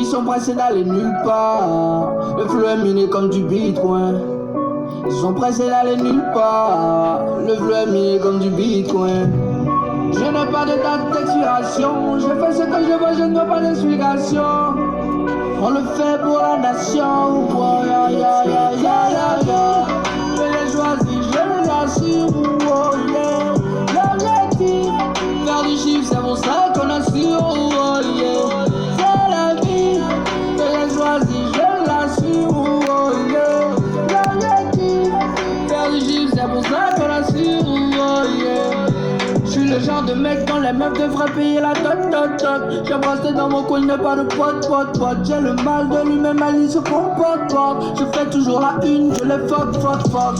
sont pressés d'aller nulle part. Le flux est miné comme du bitcoin. Ils sont pressés d'aller nulle part. Le flux est miné comme du bitcoin. Je n'ai pas de date d'expiration. Je fais ce que je veux, je ne veux pas d'explication. On le fait pour la nation. Oh, yeah, yeah, yeah, yeah, yeah, yeah. Je l'ai choisi, je l'assure. Oh, yeah. L'objectif, faire du chiffre, c'est pour ça qu'on assure. Oh, yeah. C'est la vie. Je l'ai choisi, je l'assure. Oh, yeah. L'objectif, faire du chiffre, c'est pour ça qu'on assure. Oh, yeah. Je suis le genre de mec dont les meufs devraient payer la tot. J'ai posté dans mon coin, n'est pas de pote. J'ai le mal de lui, même Ali se comporte. Je fais toujours la une, je les fuck.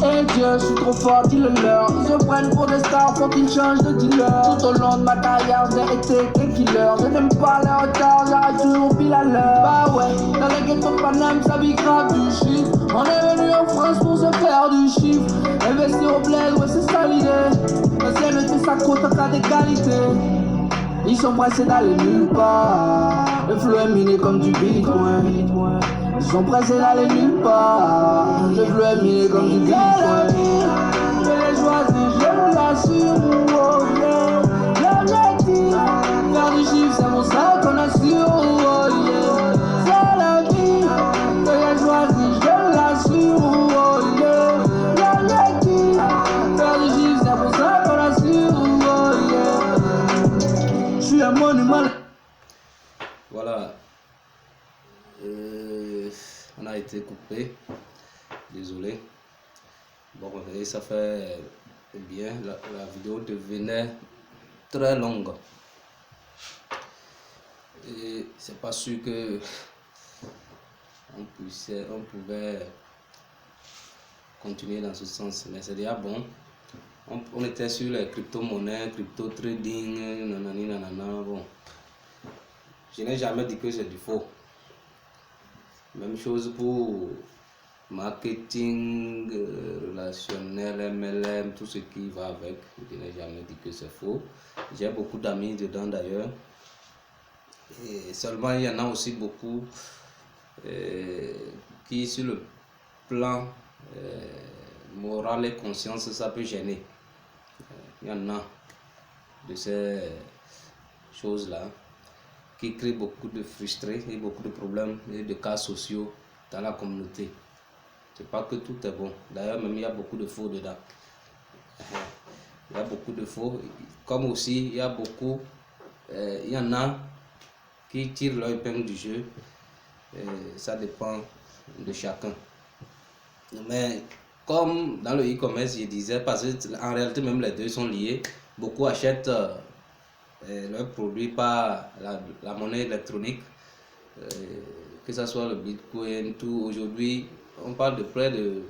Et Dieu, je suis trop fort, dis-le leur. Ils se prennent pour des stars, faut qu'ils changent de dealer. Tout au long de ma carrière, j'ai été des killers. Je n'aime pas les retards, j'arrête toujours pile à l'heure. Bah ouais, dans les ghettos de Paname, ça vit grave du chiffre. On est venu en France pour se faire du chiffre. Investir au bled, ouais, c'est ça l'idée. La CNT, ça compte en cas d'égalité. Ils sont pressés d'aller nulle part. Le flux est miné comme du bitcoin. Ils sont pressés d'aller nulle part. Le flux est miné comme du bitcoin. Je l'ai choisi, je l'assure. Oh, yeah. L'objectif, faire du chiffre, c'est pour ça qu'on assure. Oh, yeah. C'est la vie. Je l'ai choisi, je l'assure. Oh, yeah. L'objectif, faire du chiffre, c'est pour ça qu'on assure. Oh, yeah. Je suis un monument. Voilà. On a été coupé. Désolé. Bon, et ça fait bien. La vidéo devenait très longue. Et c'est pas sûr que on pouvait continuer dans ce sens. Mais c'est déjà bon. On était sur les crypto-monnaies, crypto-trading, nanana. Bon. Je n'ai jamais dit que c'est du faux. Même chose pour marketing, relationnel, MLM, tout ce qui va avec. Je n'ai jamais dit que c'est faux. J'ai beaucoup d'amis dedans d'ailleurs. Et seulement il y en a aussi beaucoup qui sur le plan moral et conscience, ça peut gêner. Il y en a de ces choses-là qui crée beaucoup de frustrés et beaucoup de problèmes et de cas sociaux dans la communauté. C'est pas que tout est bon. D'ailleurs, même il y a beaucoup de faux dedans. Il y a beaucoup de faux. Comme aussi, il y a beaucoup, il y en a qui tirent leur épingle du jeu. Ça dépend de chacun. Mais comme dans le e-commerce, je disais, parce qu'en réalité, même les deux sont liés. Beaucoup achètent leurs produits par la monnaie électronique, que ce soit le bitcoin, tout. Aujourd'hui, on parle de près de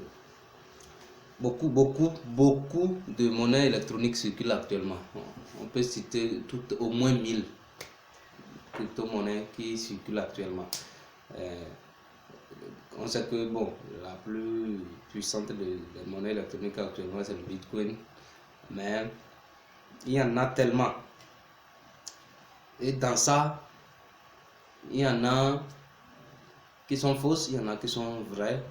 beaucoup de monnaies électroniques circulent actuellement. On peut citer au moins 1000 crypto-monnaies qui circulent actuellement. On sait que bon, la plus puissante des monnaies électroniques actuellement, c'est le bitcoin, mais il y en a tellement. Et dans ça, il y en a qui sont fausses, il y en a qui sont vraies.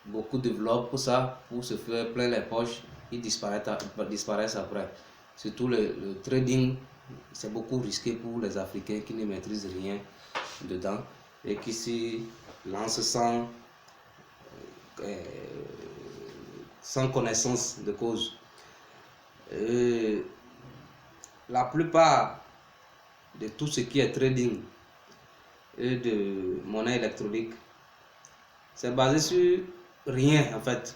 Beaucoup développent ça pour se faire plein les poches, ils disparaissent après. Surtout le trading, c'est beaucoup risqué pour les Africains qui ne maîtrisent rien dedans et qui s'y lancent sans connaissance de cause. La plupart de tout ce qui est trading et de monnaie électronique, c'est basé sur rien en fait.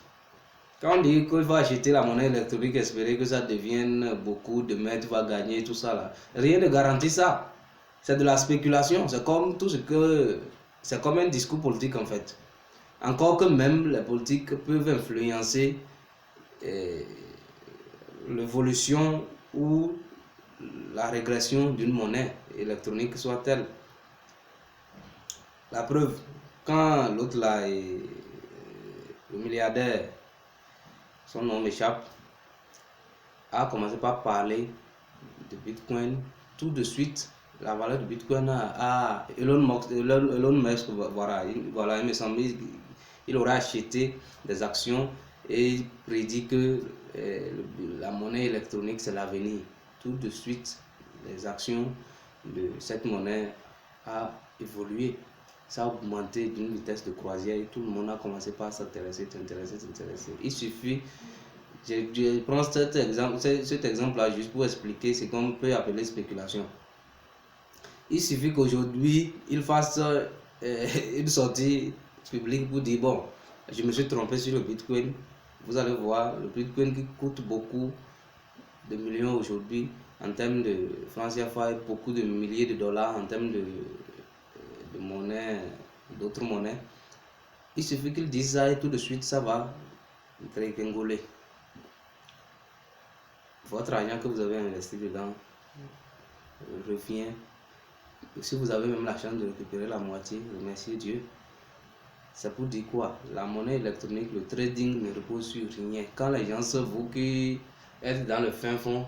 Quand on dit qu'il faut acheter la monnaie électronique, espérer que ça devienne beaucoup, demain tu vas gagner, tout ça là, rien ne garantit ça. C'est de la spéculation, c'est comme tout ce que... C'est comme un discours politique en fait. Encore que même les politiques peuvent influencer l'évolution ou la régression d'une monnaie électronique soit telle. La preuve, quand l'autre là, le milliardaire, son nom m'échappe, a commencé par parler de Bitcoin, tout de suite, la valeur du Bitcoin à Elon Musk, voilà, il me semble, il aura acheté des actions et prédit que la monnaie électronique c'est l'avenir. Tout de suite, les actions de cette monnaie a évolué, ça a augmenté d'une vitesse de croisière et tout le monde a commencé par s'intéresser. Il suffit, je prends cet exemple-là juste pour expliquer ce qu'on peut appeler spéculation. Il suffit qu'aujourd'hui, il fasse une sortie publique pour dire, bon, je me suis trompé sur le Bitcoin. Vous allez voir, le Bitcoin qui coûte beaucoup de millions aujourd'hui, en termes de francs CFA, beaucoup de milliers de dollars en termes de monnaie, d'autres monnaies. Il suffit qu'ils disent ça et tout de suite, ça va tréquengoler. Votre argent que vous avez investi dedans revient. Si vous avez même la chance de récupérer la moitié, remerciez Dieu. C'est pour dire quoi? La monnaie électronique, le trading ne repose sur rien. Quand les gens se vous qui êtes dans le fin fond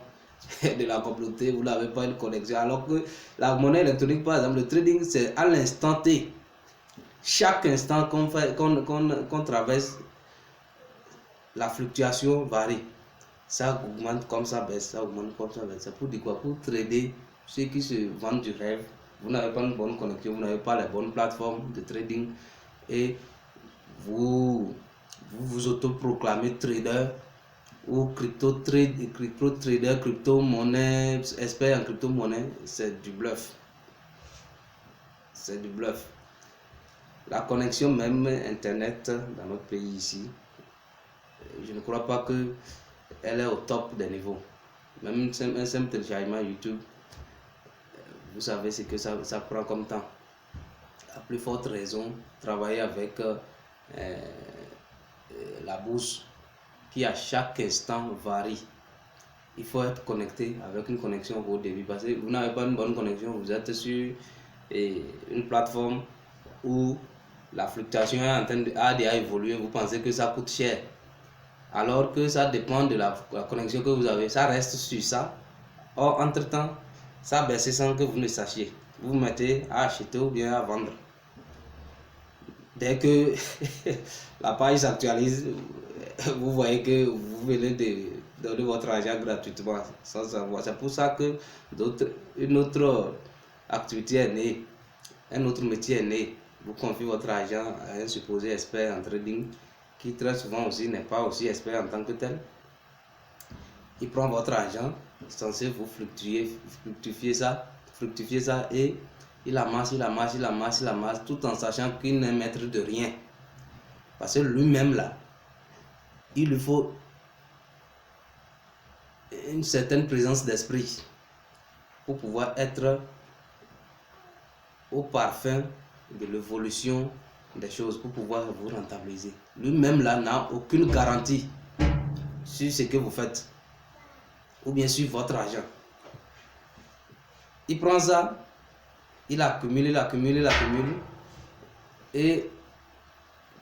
de la communauté, vous n'avez pas une connexion. Alors que la monnaie électronique, par exemple, le trading, c'est à l'instant T. Chaque instant qu'on traverse, la fluctuation varie. Ça augmente comme ça baisse, ça augmente comme ça baisse. C'est pour dire quoi? Pour trader, ceux qui se vendent du rêve, vous n'avez pas une bonne connexion, vous n'avez pas les bonnes plateformes de trading et vous autoproclamez trader ou crypto-trader, crypto-monnaie, expert en crypto-monnaie, c'est du bluff. C'est du bluff. La connexion même Internet dans notre pays ici, je ne crois pas que elle est au top des niveaux. Même un simple téléchargement YouTube, vous savez ce que ça prend comme temps. À plus forte raison, travailler avec la bourse qui à chaque instant varie. Il faut être connecté avec une connexion au début parce que vous n'avez pas une bonne connexion, vous êtes sur une plateforme où la fluctuation est en train a déjà évolué, vous pensez que ça coûte cher. Alors que ça dépend de la connexion que vous avez, ça reste sur ça. Or, entre-temps, ça baisse sans que vous ne sachiez. Vous mettez à acheter ou bien à vendre. Dès que la page s'actualise, vous voyez que vous venez de donner votre argent gratuitement sans savoir. C'est pour ça que une autre activité est née, un autre métier est né. Vous confiez votre argent à un supposé expert en trading qui très souvent aussi n'est pas aussi expert en tant que tel. Il prend votre argent, censé vous fructifier ça et il amasse tout en sachant qu'il n'est maître de rien. Parce que lui-même là, il lui faut une certaine présence d'esprit pour pouvoir être au parfum de l'évolution des choses, pour pouvoir vous rentabiliser. Lui-même là n'a aucune garantie sur ce que vous faites ou bien sur votre argent. Il prend ça, il accumule et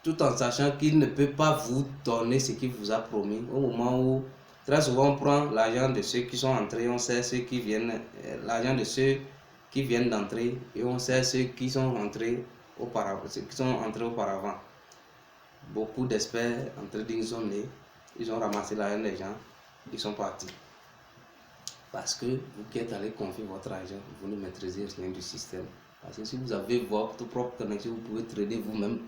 tout en sachant qu'il ne peut pas vous donner ce qu'il vous a promis. Au moment où très souvent on prend l'argent de ceux qui sont entrés, on sait ceux qui viennent, l'argent de ceux qui viennent d'entrer et on sait ceux qui sont entrés auparavant. Beaucoup d'experts en trading sont nés, ils ont ramassé l'argent des gens, ils sont partis. Parce que vous qui êtes allé confier votre argent, vous ne maîtrisez rien du système. Parce que si vous avez votre propre connexion, vous pouvez trader vous-même.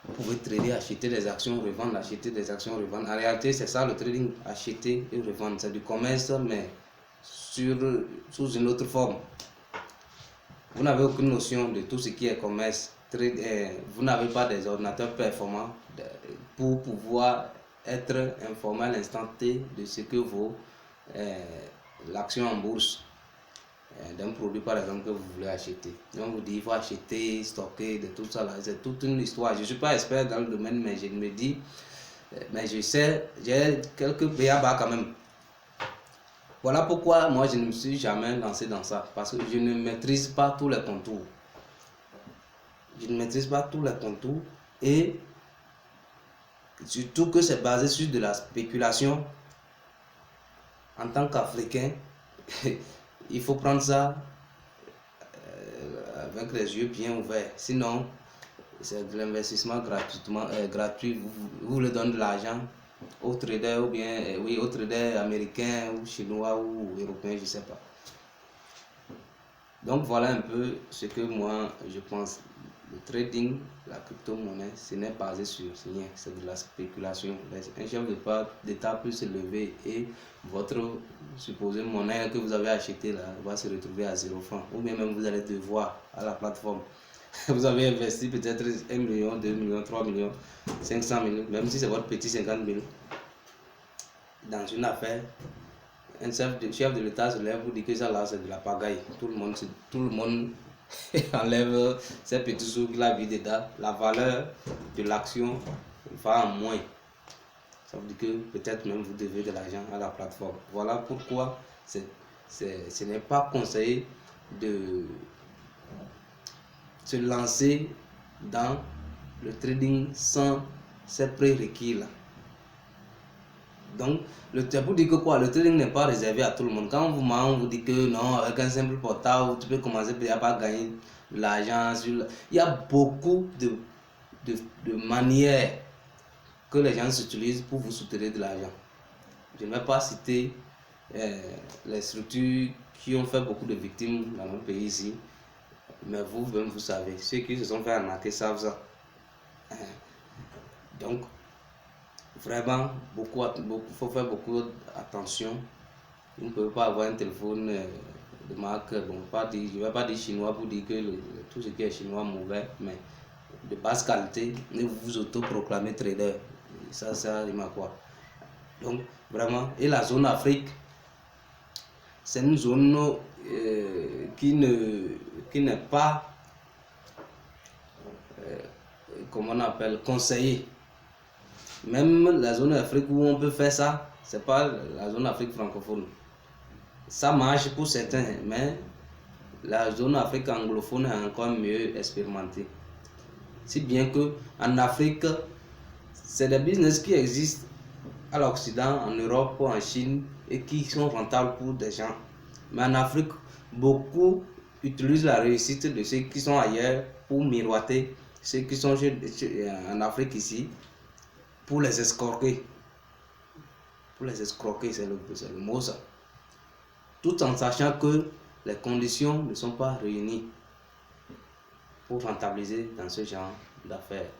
Vous pouvez trader, acheter des actions, revendre, acheter des actions, revendre. En réalité, c'est ça le trading, acheter et revendre. C'est du commerce, mais sous une autre forme. Vous n'avez aucune notion de tout ce qui est commerce. Vous n'avez pas des ordinateurs performants pour pouvoir être informé à l'instant T de ce que vaut l'action en bourse d'un produit par exemple que vous voulez acheter. Donc on vous dit il faut acheter, stocker, de tout ça là, c'est toute une histoire. Je ne suis pas expert dans le domaine, mais je me dis, mais je sais, j'ai quelques BA quand même. Voilà pourquoi moi je ne me suis jamais lancé dans ça, parce que je ne maîtrise pas tous les contours. Je ne maîtrise pas tous les contours et surtout que c'est basé sur de la spéculation. En tant qu'Africain, il faut prendre ça avec les yeux bien ouverts. Sinon, c'est de l'investissement gratuit. Vous leur donnez de l'argent aux traders ou bien aux traders américains ou chinois ou européens, je ne sais pas. Donc voilà un peu ce que moi je pense. Le trading, la crypto-monnaie, ce n'est basé sur rien, c'est de la spéculation. Un chef d'État peut se lever et votre supposée monnaie que vous avez achetée là va se retrouver à 0 francs. Ou bien même vous allez devoir à la plateforme. Vous avez investi peut-être 1 million, 2 millions, 3 millions, 500 000, même si c'est votre petit 50 000 dans une affaire. Un chef de l'État se lève pour dire que ça là c'est de la pagaille. Tout le monde enlève ces petits sous qu'il a vu dedans. La valeur de l'action va en moins. Ça veut dire que peut-être même vous devez de l'argent à la plateforme. Voilà pourquoi ce n'est pas conseillé de se lancer dans le trading sans ces prérequis là. Donc, c'est pour dire que quoi, le trading n'est pas réservé à tout le monde. Quand on vous dit que non, avec un simple portable, tu peux commencer à pas gagner de l'argent. Il y a beaucoup de manières que les gens utilisent pour vous soutenir de l'argent. Je ne vais pas citer les structures qui ont fait beaucoup de victimes dans mon pays ici, mais vous-même vous savez, ceux qui se sont fait arnaquer savent ça. Donc, vraiment, il faut faire beaucoup attention. Vous ne pouvez pas avoir un téléphone de marque, bon, je ne vais pas dire chinois pour dire que tout ce qui est chinois est mauvais, mais de basse qualité, et vous vous autoproclamez trader. Ça rime à quoi? Donc, vraiment, et la zone Afrique, c'est une zone qui n'est pas, comment on appelle, conseillée. Même la zone Afrique où on peut faire ça, c'est pas la zone Afrique francophone. Ça marche pour certains, mais la zone Afrique anglophone est encore mieux expérimentée. Si bien que en Afrique, c'est des business qui existent à l'Occident, en Europe, en Chine et qui sont rentables pour des gens. Mais en Afrique, beaucoup utilisent la réussite de ceux qui sont ailleurs pour miroiter ceux qui sont en Afrique ici, pour les escroquer. Pour les escroquer, c'est le mot ça. Tout en sachant que les conditions ne sont pas réunies pour rentabiliser dans ce genre d'affaires.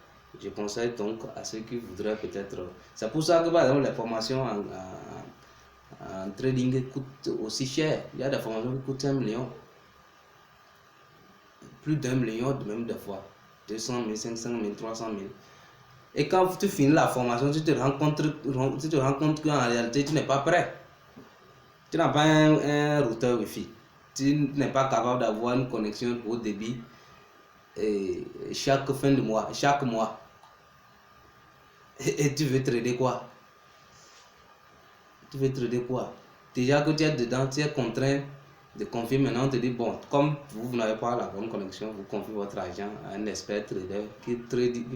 Je conseille donc à ceux qui voudraient peut-être... C'est pour ça que par exemple les formations en trading coûtent aussi cher. Il y a des formations qui coûtent 1 million. Plus d'1 million même des fois. 200 000, 500 000, 300 000. Et quand tu finis la formation, tu te rends compte qu'en réalité, tu n'es pas prêt. Tu n'as pas un routeur Wi-Fi. Tu n'es pas capable d'avoir une connexion haut débit chaque fin de mois, chaque mois. Et tu veux trader quoi? Tu veux trader quoi? Déjà que tu es dedans, tu es contraint de confier. Maintenant, on te dit, bon, comme vous n'avez pas la bonne connexion, vous confiez votre argent à un expert trader qui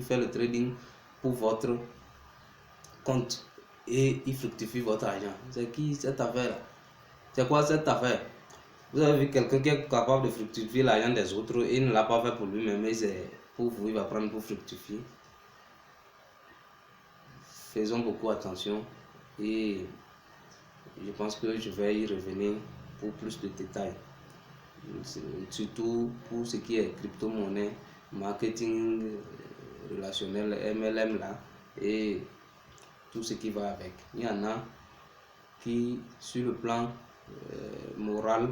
fait le trading pour votre compte et il fructifie votre argent. C'est qui cette affaire-là? C'est quoi cette affaire? Vous avez vu quelqu'un qui est capable de fructifier l'argent des autres et il ne l'a pas fait pour lui-même, mais c'est pour vous, il va prendre pour fructifier. Faisons beaucoup attention et je pense que je vais y revenir pour plus de détails. Surtout pour ce qui est crypto-monnaie, marketing relationnel, MLM là, et tout ce qui va avec. Il y en a qui, sur le plan moral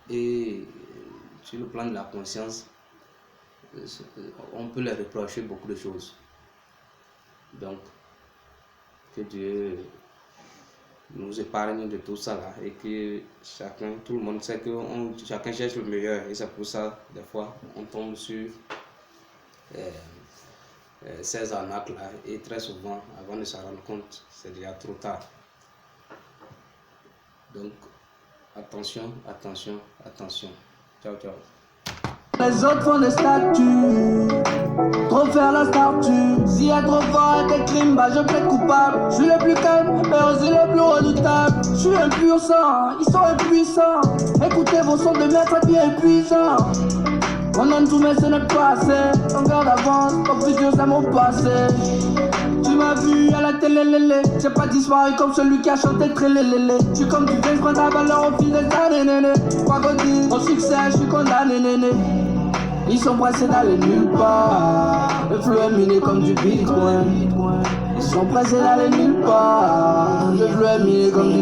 et sur le plan de la conscience, on peut leur reprocher beaucoup de choses. Donc, que Dieu nous épargne de tout ça là et que tout le monde sait que chacun cherche le meilleur et c'est pour ça des fois on tombe sur ces arnaques là et très souvent avant de s'en rendre compte c'est déjà trop tard. Donc attention, attention, attention. Ciao, ciao. Les autres font des statuts, trop faire la statue. S'il y a trop fort des crimes, bah je plaide coupable. Je suis le plus calme, mais aussi le plus redoutable. Je suis un pur sang, ils sont impuissants. Écoutez vos sons de maître bien épuisants. On donne tout mais ce n'est pas assez. On garde avance, ton futur c'est mon passé. Tu m'as vu à la télé, lélé. J'ai pas disparu comme celui qui a chanté très lélé. Je suis comme du vin, je prends ta valeur au fil des années, néné. Quoi qu'on dise, au succès, je suis condamné, néné. Ils sont pressés d'aller nulle part. Le flou est miné comme du bitcoin. Ils sont pressés d'aller nulle part. Le flou est miné comme du